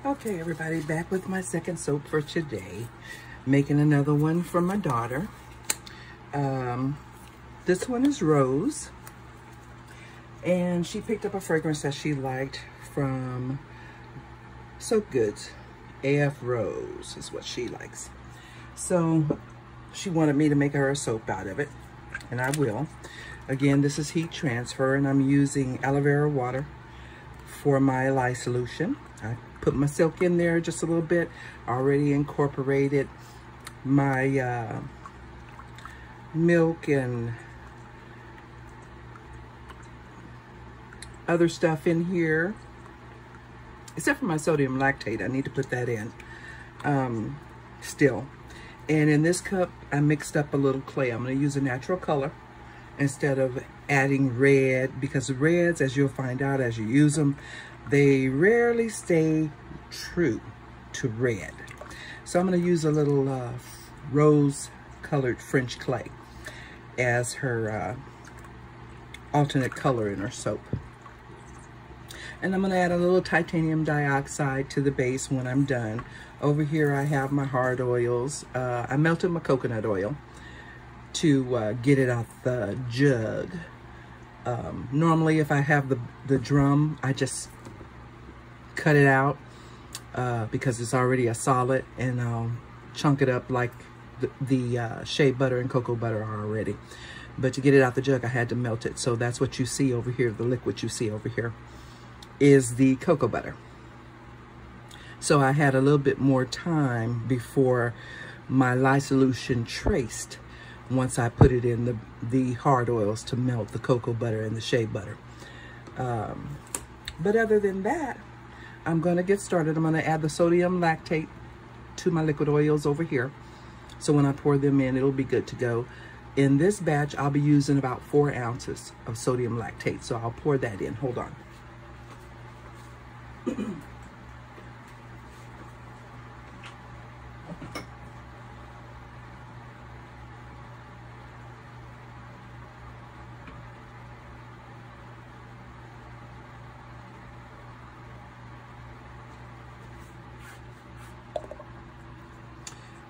Okay, everybody, back with my second soap for today. Making another one for my daughter. This one is Rose. And she picked up a fragrance that she liked from Soap Goods. AF Rose is what she likes. So she wanted me to make her a soap out of it, and I will. Again, this is heat transfer, and I'm using aloe vera water for my lye solution. I put my silk in there just a little bit. Already incorporated my milk and other stuff in here, except for my sodium lactate. I need to put that in still. And in this cup, I mixed up a little clay. I'm going to use a natural color instead of adding red, because the reds, as you'll find out as you use them, they rarely stay true to red. So I'm going to use a little rose colored French clay as her alternate color in her soap. And I'm going to add a little titanium dioxide to the base when I'm done. Over here I have my hard oils. I melted my coconut oil to get it out the jug. Normally if I have the drum, I just cut it out because it's already a solid, and I'll chunk it up like the shea butter and cocoa butter are already. But to get it out the jug, I had to melt it. So that's what you see over here. The liquid you see over here is the cocoa butter. So I had a little bit more time before my lye solution traced once I put it in the hard oils to melt the cocoa butter and the shea butter. But other than that, I'm going to get started. I'm going to add the sodium lactate to my liquid oils over here. So when I pour them in, it'll be good to go. In this batch, I'll be using about 4 ounces of sodium lactate. So I'll pour that in. Hold on.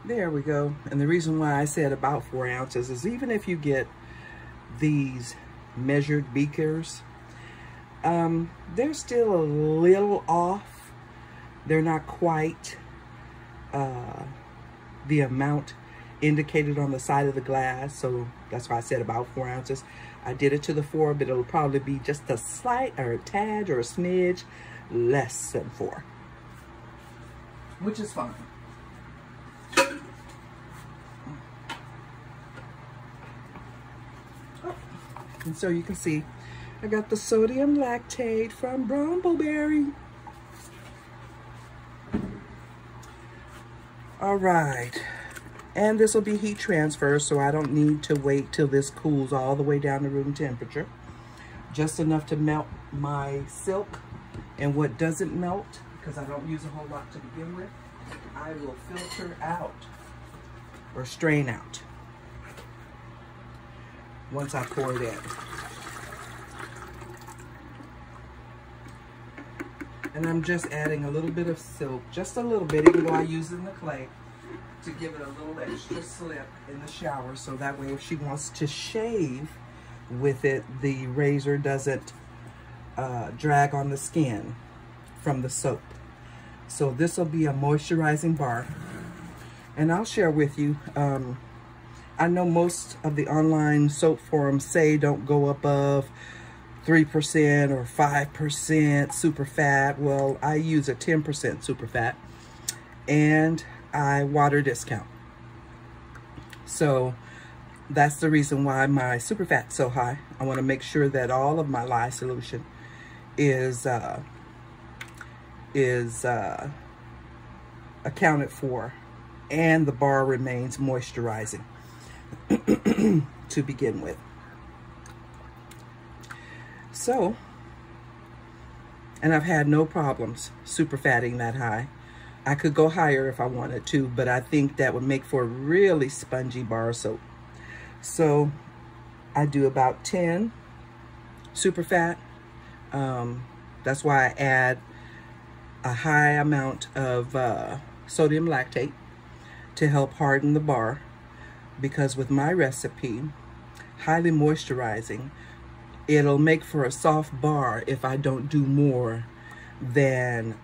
There we go. And the reason why I said about 4 ounces is even if you get these measured beakers, they're still a little off. They're not quite the amount indicated on the side of the glass. So that's why I said about 4 ounces. I did it to the 4, but it'll probably be just a slight or a tad or a smidge less than 4, which is fine. And so you can see, I got the sodium lactate from Brambleberry. All right, and this will be heat transfer, so I don't need to wait till this cools all the way down to room temperature. Just enough to melt my silk, and what doesn't melt, because I don't use a whole lot to begin with, I will filter out or strain out once I pour it in. And I'm just adding a little bit of silk, just a little bit, even though I use it in the clay, to give it a little extra slip in the shower, so that way if she wants to shave with it, the razor doesn't drag on the skin from the soap. So this will be a moisturizing bar. And I'll share with you, I know most of the online soap forums say don't go above 3% or 5% super fat. Well, I use a 10% super fat, and I water discount. So that's the reason why my super fat's so high. I want to make sure that all of my lye solution is accounted for, and the bar remains moisturizing to begin with. So, and I've had no problems super fatting that high. I could go higher if I wanted to, but I think that would make for a really spongy bar soap. So I do about 10 super fat. That's why I add a high amount of sodium lactate to help harden the bar, because with my recipe, highly moisturizing, it'll make for a soft bar if I don't do more than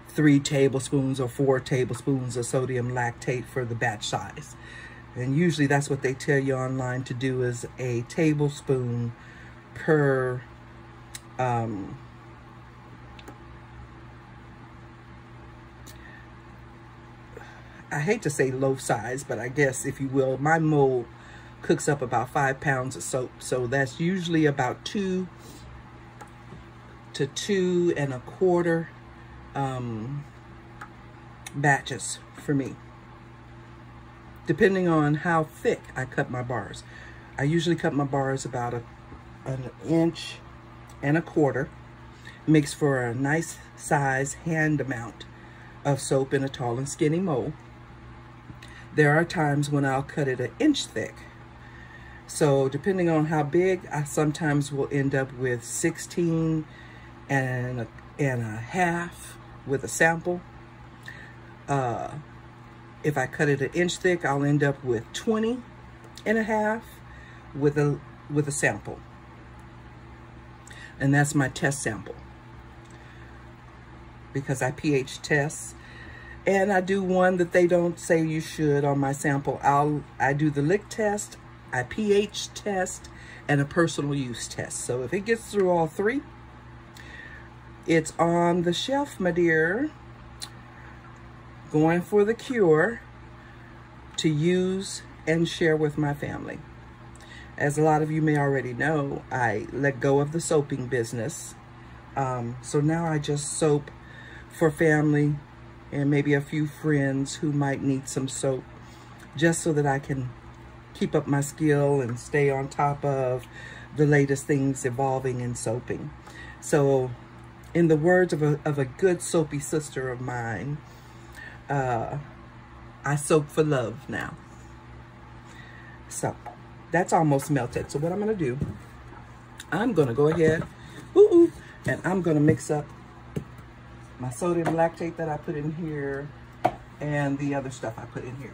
3 tablespoons or 4 tablespoons of sodium lactate for the batch size. And usually that's what they tell you online to do, is a tablespoon per I hate to say loaf size, but I guess, if you will, my mold cooks up about 5 pounds of soap. So that's usually about 2 to 2 1/4 batches for me, depending on how thick I cut my bars. I usually cut my bars about an 1.25 inches. Makes for a nice size hand amount of soap in a tall and skinny mold. There are times when I'll cut it 1 inch thick. So depending on how big, I sometimes will end up with 16 and a half with a sample. If I cut it 1 inch thick, I'll end up with 20 and a half with a sample. And that's my test sample, because I pH test. And I do one that they don't say you should on my sample. I do the lick test, I pH test, and a personal use test. So if it gets through all 3, it's on the shelf, my dear, going for the cure to use and share with my family. As a lot of you may already know, I let go of the soaping business. So now I just soap for family and maybe a few friends who might need some soap, just so that I can keep up my skill and stay on top of the latest things evolving in soaping. So in the words of a good soapy sister of mine, I soap for love now. So that's almost melted. So what I'm going to do, I'm going to go ahead and I'm going to mix up my sodium lactate that I put in here and the other stuff I put in here.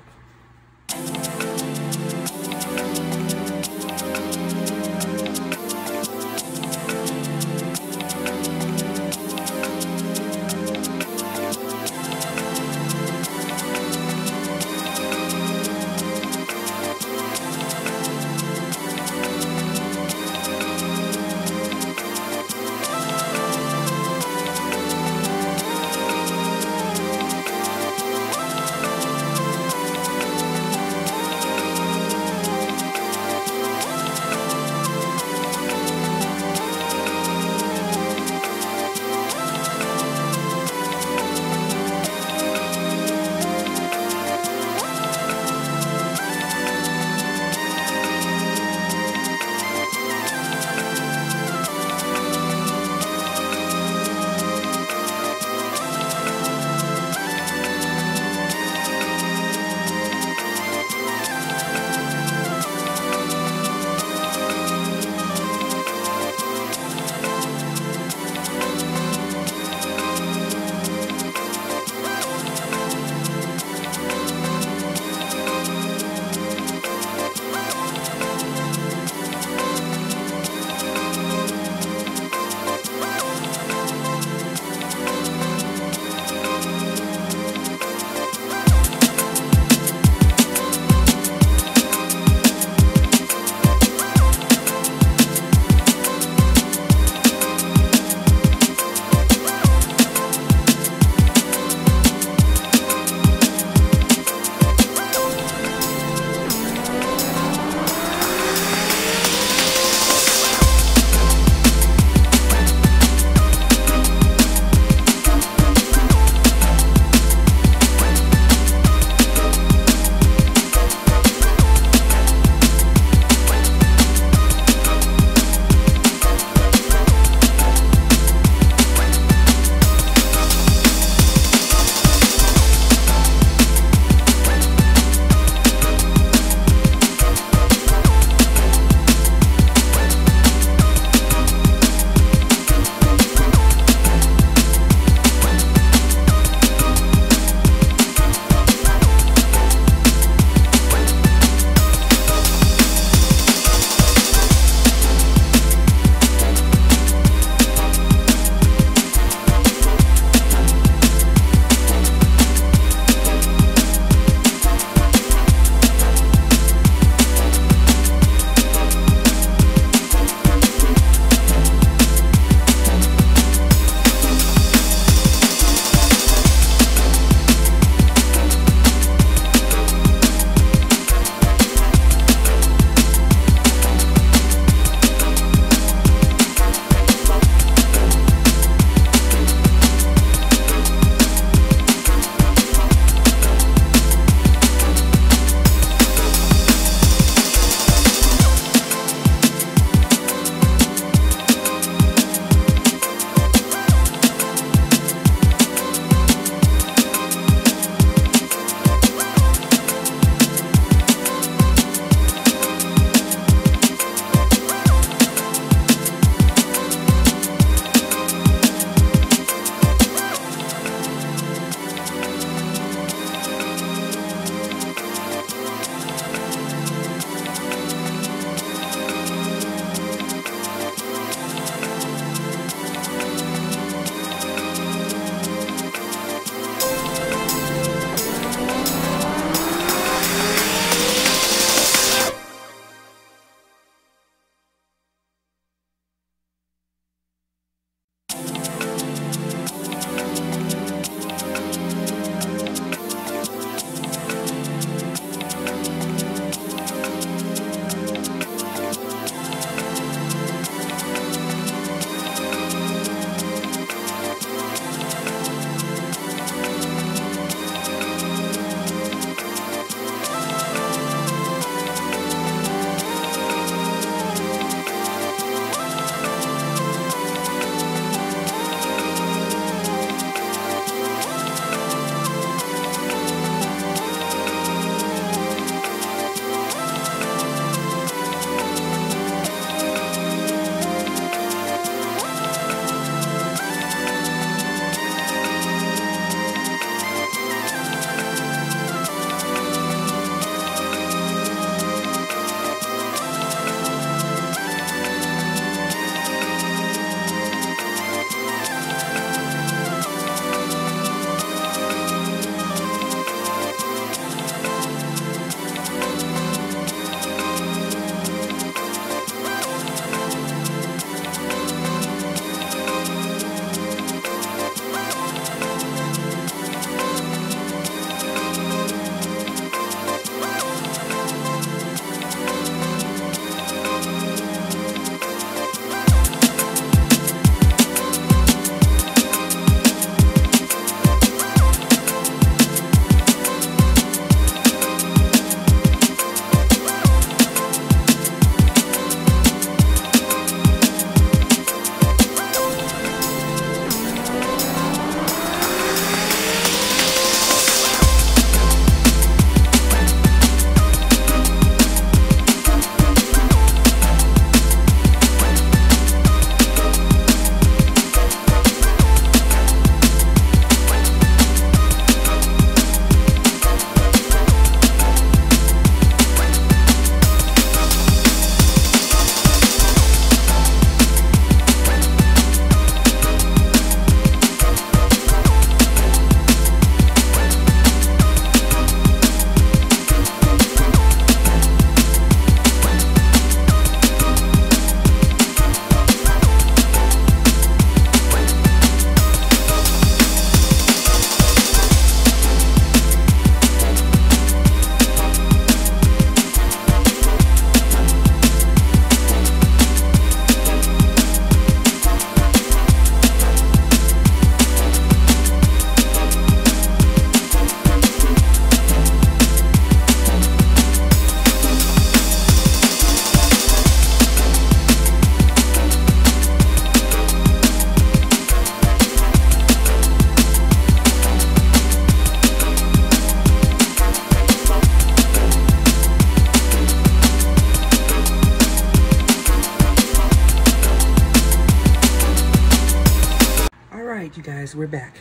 we're back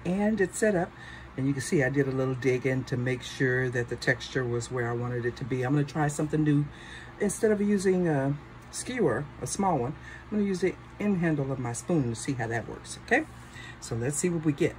and it's set up, and you can see I did a little digging to make sure that the texture was where I wanted it to be. I'm going to try something new. Instead of using a skewer, a small one, I'm going to use the end handle of my spoon to see how that works. Okay, so let's see what we get.